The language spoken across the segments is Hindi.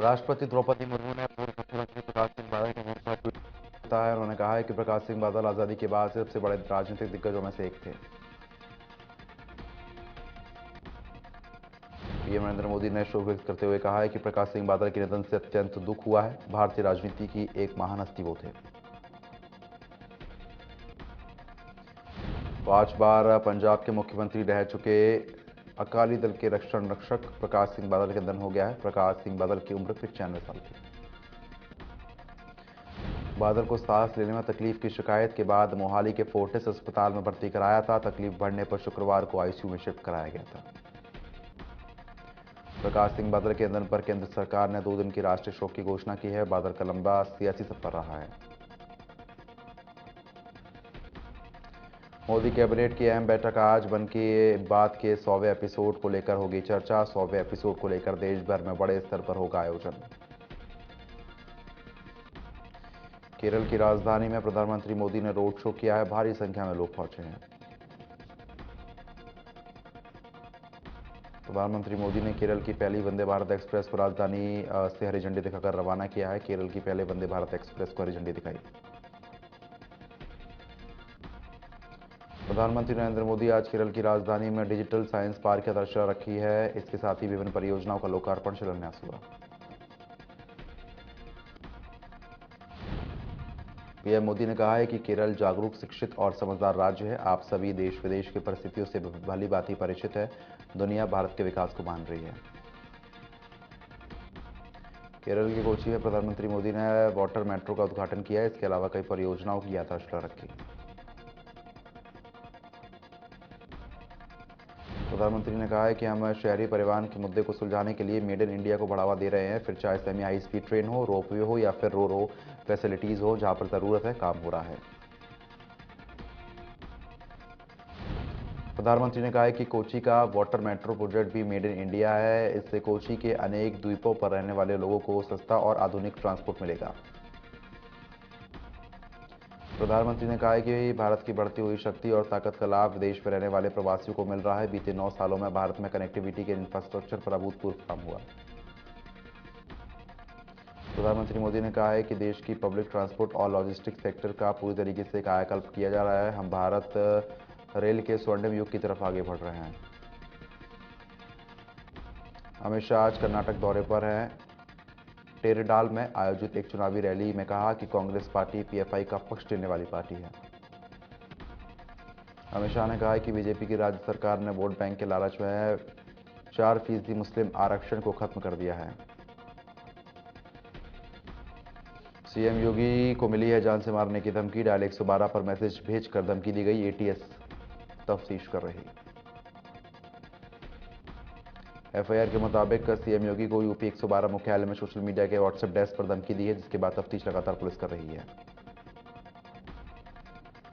राष्ट्रपति द्रौपदी मुर्मू ने पूर्व मुख्यमंत्री प्रकाश सिंह बादल के निधन पर ट्वीट किया है। उन्होंने कहा है कि प्रकाश सिंह बादल आजादी के बाद सबसे बड़े राजनीतिक दिग्गजों में से एक थे। पीएम नरेंद्र मोदी ने शोक व्यक्त करते हुए कहा है कि प्रकाश सिंह बादल के निधन से अत्यंत दुख हुआ है। भारतीय राजनीति की एक महान हस्ती वो थे। 5 बार पंजाब के मुख्यमंत्री रह चुके अकाली दल के रक्षक प्रकाश सिंह बादल का निधन हो गया है। प्रकाश सिंह बादल की उम्र 95 साल थी। बादल को सांस लेने में तकलीफ की शिकायत के बाद मोहाली के फोर्टिस अस्पताल में भर्ती कराया था। तकलीफ बढ़ने पर शुक्रवार को आईसीयू में शिफ्ट कराया गया था। प्रकाश सिंह बादल के निधन पर केंद्र सरकार ने 2 दिन की राष्ट्रीय शोक की घोषणा की है। बादल का लंबा सियासी सफर रहा है। मोदी कैबिनेट की अहम बैठक आज। मन की बात के 100वें एपिसोड को लेकर होगी चर्चा। 100वें एपिसोड को लेकर देश भर में बड़े स्तर पर होगा आयोजन। केरल की राजधानी में प्रधानमंत्री मोदी ने रोड शो किया है। भारी संख्या में लोग पहुंचे हैं। प्रधानमंत्री मोदी ने केरल की पहली वंदे भारत एक्सप्रेस को राजधानी से हरी झंडी दिखाकर रवाना किया है। केरल की पहले वंदे भारत एक्सप्रेस को हरी झंडी दिखाई। प्रधानमंत्री नरेंद्र मोदी आज केरल की राजधानी में डिजिटल साइंस पार्क की आधारशिला रखी है। इसके साथ ही विभिन्न परियोजनाओं का लोकार्पण शिलान्यास हुआ। पीएम मोदी ने कहा है कि केरल जागरूक, शिक्षित और समझदार राज्य है। आप सभी देश विदेश की परिस्थितियों से भली भांति परिचित है। दुनिया भारत के विकास को मान रही है। केरल के कोची में प्रधानमंत्री मोदी ने वाटर मेट्रो का उद्घाटन किया। इसके अलावा कई परियोजनाओं की आधारशिला रखी। प्रधानमंत्री ने कहा है कि हम शहरी परिवहन के मुद्दे को सुलझाने के लिए मेड इन इंडिया को बढ़ावा दे रहे हैं। फिर चाहे सेमी हाई स्पीड ट्रेन हो, रोपवे हो या फिर रो फैसिलिटीज हो, जहां पर जरूरत है काम हो रहा है। प्रधानमंत्री ने कहा है कि कोची का वाटर मेट्रो प्रोजेक्ट भी मेड इन इंडिया है। इससे कोची के अनेक द्वीपों पर रहने वाले लोगों को सस्ता और आधुनिक ट्रांसपोर्ट मिलेगा। प्रधानमंत्री ने कहा है कि भारत की बढ़ती हुई शक्ति और ताकत का लाभ विदेश में रहने वाले प्रवासियों को मिल रहा है। बीते 9 सालों में भारत में कनेक्टिविटी के इंफ्रास्ट्रक्चर पर अभूतपूर्व काम हुआ। प्रधानमंत्री मोदी ने कहा है कि देश की पब्लिक ट्रांसपोर्ट और लॉजिस्टिक्स सेक्टर का पूरी तरीके से कायाकल्प किया जा रहा है। हम भारत रेल के स्वर्णिम युग की तरफ आगे बढ़ रहे हैं। अमित शाह आज कर्नाटक दौरे पर हैं। टेरेडाल में आयोजित एक चुनावी रैली में कहा कि कांग्रेस पार्टी पीएफआई का पक्ष लेने वाली पार्टी है। अमित शाह ने कहा है कि बीजेपी की राज्य सरकार ने वोट बैंक के लालच में 4% मुस्लिम आरक्षण को खत्म कर दिया है। सीएम योगी को मिली है जान से मारने की धमकी। डायल 112 पर मैसेज भेजकर धमकी दी गई। एटीएस तफ्तीश कर रही। एफआईआर के मुताबिक सीएम योगी को यूपी 112 मुख्यालय में सोशल मीडिया के व्हाट्सएप डेस्क पर धमकी दी है, जिसके बाद तफ्तीश लगातार पुलिस कर रही है।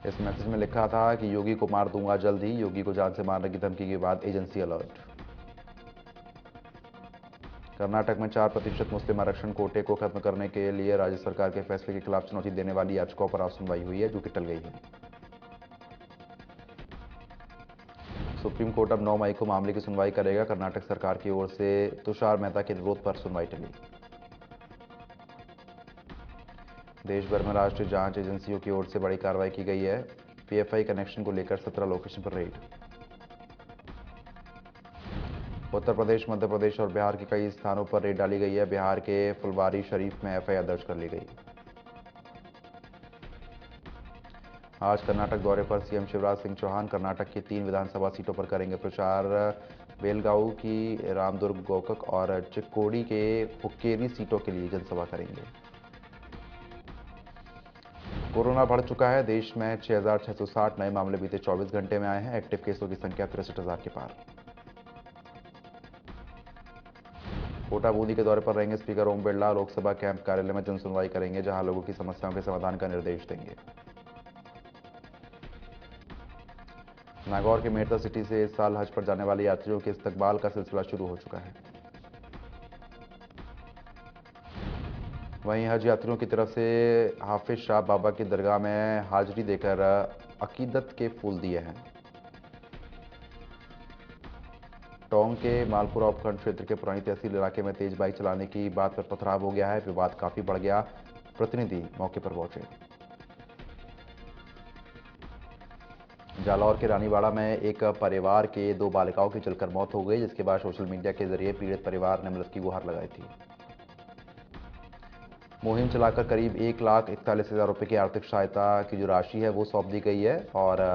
इस मैसेज में लिखा था कि योगी को मार दूंगा जल्द ही। योगी को जान से मारने की धमकी के बाद एजेंसी अलर्ट। कर्नाटक में 4% मुस्लिम आरक्षण कोटे को खत्म करने के लिए राज्य सरकार के फैसले के खिलाफ चुनौती देने वाली याचिकाओं पर आज सुनवाई हुई है, जो कि टल गई है। सुप्रीम कोर्ट अब 9 मई को मामले की सुनवाई करेगा। कर्नाटक सरकार की ओर से तुषार मेहता के अनुरोध पर सुनवाई टली। देश भर में राष्ट्रीय जांच एजेंसियों की ओर से बड़ी कार्रवाई की गई है। पीएफआई कनेक्शन को लेकर 17 लोकेशन पर रेड। उत्तर प्रदेश, मध्य प्रदेश और बिहार के कई स्थानों पर रेड डाली गई है। बिहार के फुलवारी शरीफ में एफआईआर दर्ज कर ली गई। आज कर्नाटक दौरे पर सीएम शिवराज सिंह चौहान कर्नाटक की 3 विधानसभा सीटों पर करेंगे प्रचार। बेलगांव की रामदुर्ग, गोकक और चिक्कोडी के हुक्केरी सीटों के लिए जनसभा करेंगे। कोरोना बढ़ चुका है। देश में 6,660 नए मामले बीते 24 घंटे में आए हैं। एक्टिव केसों की संख्या 63,000 के पार। कोटा बूंदी के दौरे पर रहेंगे स्पीकर ओम बिरला। लोकसभा कैंप कार्यालय में जनसुनवाई करेंगे, जहां लोगों की समस्याओं के समाधान का निर्देश देंगे। नागौर के मेरता सिटी से इस साल हज पर जाने वाले यात्रियों के इस्तकबाल का सिलसिला शुरू हो चुका है। वहीं हज यात्रियों की तरफ से हाफिज शाह बाबा की दरगाह में हाजिरी देकर अकीदत के फूल दिए हैं। टोंक के मालपुरा उपखंड क्षेत्र के पुरानी तहसील इलाके में तेज बाइक चलाने की बात पर पथराव हो गया है। विवाद काफी बढ़ गया। प्रतिनिधि मौके पर पहुंचे। जालौर के रानीवाड़ा में एक परिवार के 2 बालिकाओं की जलकर मौत हो गई, जिसके बाद सोशल मीडिया के जरिए पीड़ित परिवार ने मदद की गुहार लगाई थी। मुहिम चलाकर करीब 1,41,000 रुपये की आर्थिक सहायता की जो राशि है वो सौंप दी गई है। और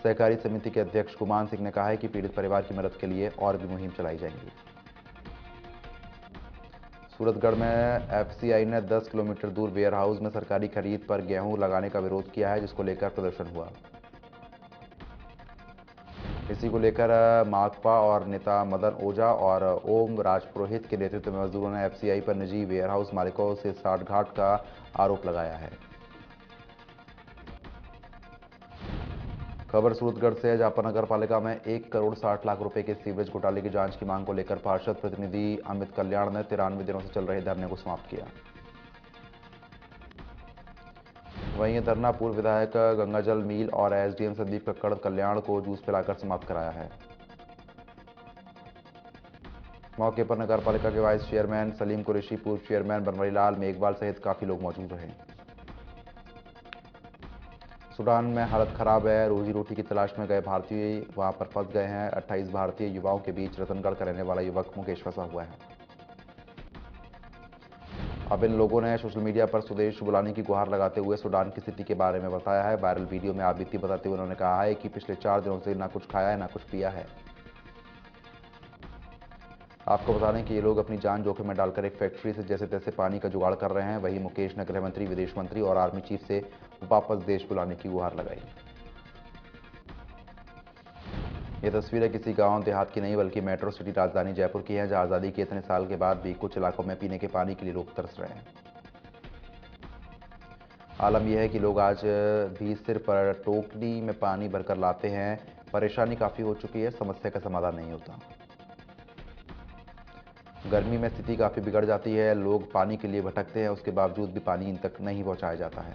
सहकारी समिति के अध्यक्ष गुमान सिंह ने कहा है कि पीड़ित परिवार की मदद के लिए और भी मुहिम चलाई जाएंगी। सूरतगढ़ में एफसीआई ने 10 किलोमीटर दूर वेयर हाउस में सरकारी खरीद पर गेहूं लगाने का विरोध किया है, जिसको लेकर प्रदर्शन हुआ। इसी को लेकर माकपा और नेता मदन ओझा और ओम राजपुरोहित के नेतृत्व में मजदूरों ने एफसीआई पर निजी वेयरहाउस मालिकों से साठगांठ का आरोप लगाया है। खबर सूरतगढ़ से है, जहां नगर पालिका में 1 करोड़ 60 लाख रुपए के सीवरेज घोटाले की जांच की मांग को लेकर पार्षद प्रतिनिधि अमित कल्याण ने 93 दिनों से चल रहे धरने को समाप्त किया। वहीं धरना पूर्व विधायक गंगाजल मील और एसडीएम संदीप कक्कड़ कल्याण को जूस पिलाकर समाप्त कराया है। मौके पर नगर पालिका के वाइस चेयरमैन सलीम कुरैशी, पूर्व चेयरमैन बनवारीलाल मेघवाल सहित काफी लोग मौजूद रहे। सूडान में हालत खराब है। रोजी रोटी की तलाश में गए भारतीय वहां पर फंस गए हैं। 28 भारतीय युवाओं के बीच रतनगढ़ का रहने वाला युवक मुकेश फंसा हुआ है। अब इन लोगों ने सोशल मीडिया पर स्वदेश बुलाने की गुहार लगाते हुए सूडान की स्थिति के बारे में बताया है। वायरल वीडियो में आपबीती बताते हुए उन्होंने कहा है कि पिछले 4 दिनों से ना कुछ खाया है ना कुछ पिया है। आपको बता दें कि ये लोग अपनी जान जोखिम में डालकर एक फैक्ट्री से जैसे तैसे पानी का जुगाड़ कर रहे हैं। वहीं मुकेश ने गृह मंत्री, विदेश मंत्री और आर्मी चीफ से वापस देश बुलाने की गुहार लगाई। ये तस्वीरें किसी गांव देहात की नहीं बल्कि मेट्रो सिटी राजधानी जयपुर की है, जहां आज़ादी के इतने साल के बाद भी कुछ इलाकों में पीने के पानी के लिए लोग तरस रहे हैं। आलम यह है कि लोग आज भी सिर्फ टोकरी में पानी भरकर लाते हैं। परेशानी काफ़ी हो चुकी है, समस्या का समाधान नहीं होता। गर्मी में स्थिति काफ़ी बिगड़ जाती है। लोग पानी के लिए भटकते हैं, उसके बावजूद भी पानी इन तक नहीं पहुंचाया जाता है।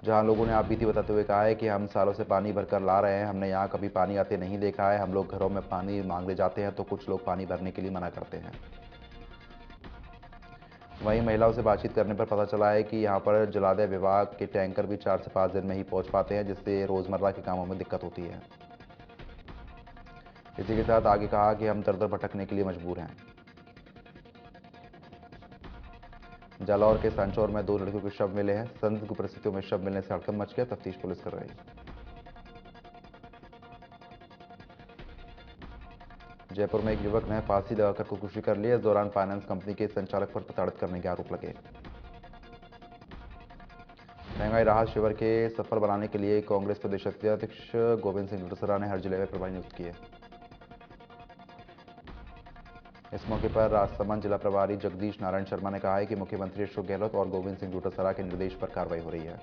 जहां लोगों ने आपबीती बताते हुए कहा है कि हम सालों से पानी भरकर ला रहे हैं, हमने यहाँ कभी पानी आते नहीं देखा है। हम लोग घरों में पानी मांगने जाते हैं तो कुछ लोग पानी भरने के लिए मना करते हैं। वहीं महिलाओं से बातचीत करने पर पता चला है कि यहाँ पर जलालय विभाग के टैंकर भी 4 से 5 दिन में ही पहुँच पाते हैं, जिससे रोज़मर्रा के कामों में दिक्कत होती है। इसी के साथ आगे कहा कि हम दर दर भटकने के लिए मजबूर हैं। जालौर के सांचौर में 2 लड़कियों के शव मिले हैं। संदिग्ध परिस्थितियों में शव मिलने से हड़कंप मच गया। तफ्तीश पुलिस कर रही है। जयपुर में एक युवक ने फांसी लगाकर खुदकुशी कर ली। इस दौरान फाइनेंस कंपनी के संचालक पर प्रताड़ित करने के आरोप लगे। महंगाई राहत शिविर के सफल बनाने के लिए कांग्रेस प्रदेश अध्यक्ष गोविंद सिंह डोटासरा ने हर जिले में प्रभारी नियुक्त किए। इस मौके पर राजसमंद जिला प्रभारी जगदीश नारायण शर्मा ने कहा है कि मुख्यमंत्री अशोक गहलोत और गोविंद सिंह डोटासरा के निर्देश पर कार्रवाई हो रही है।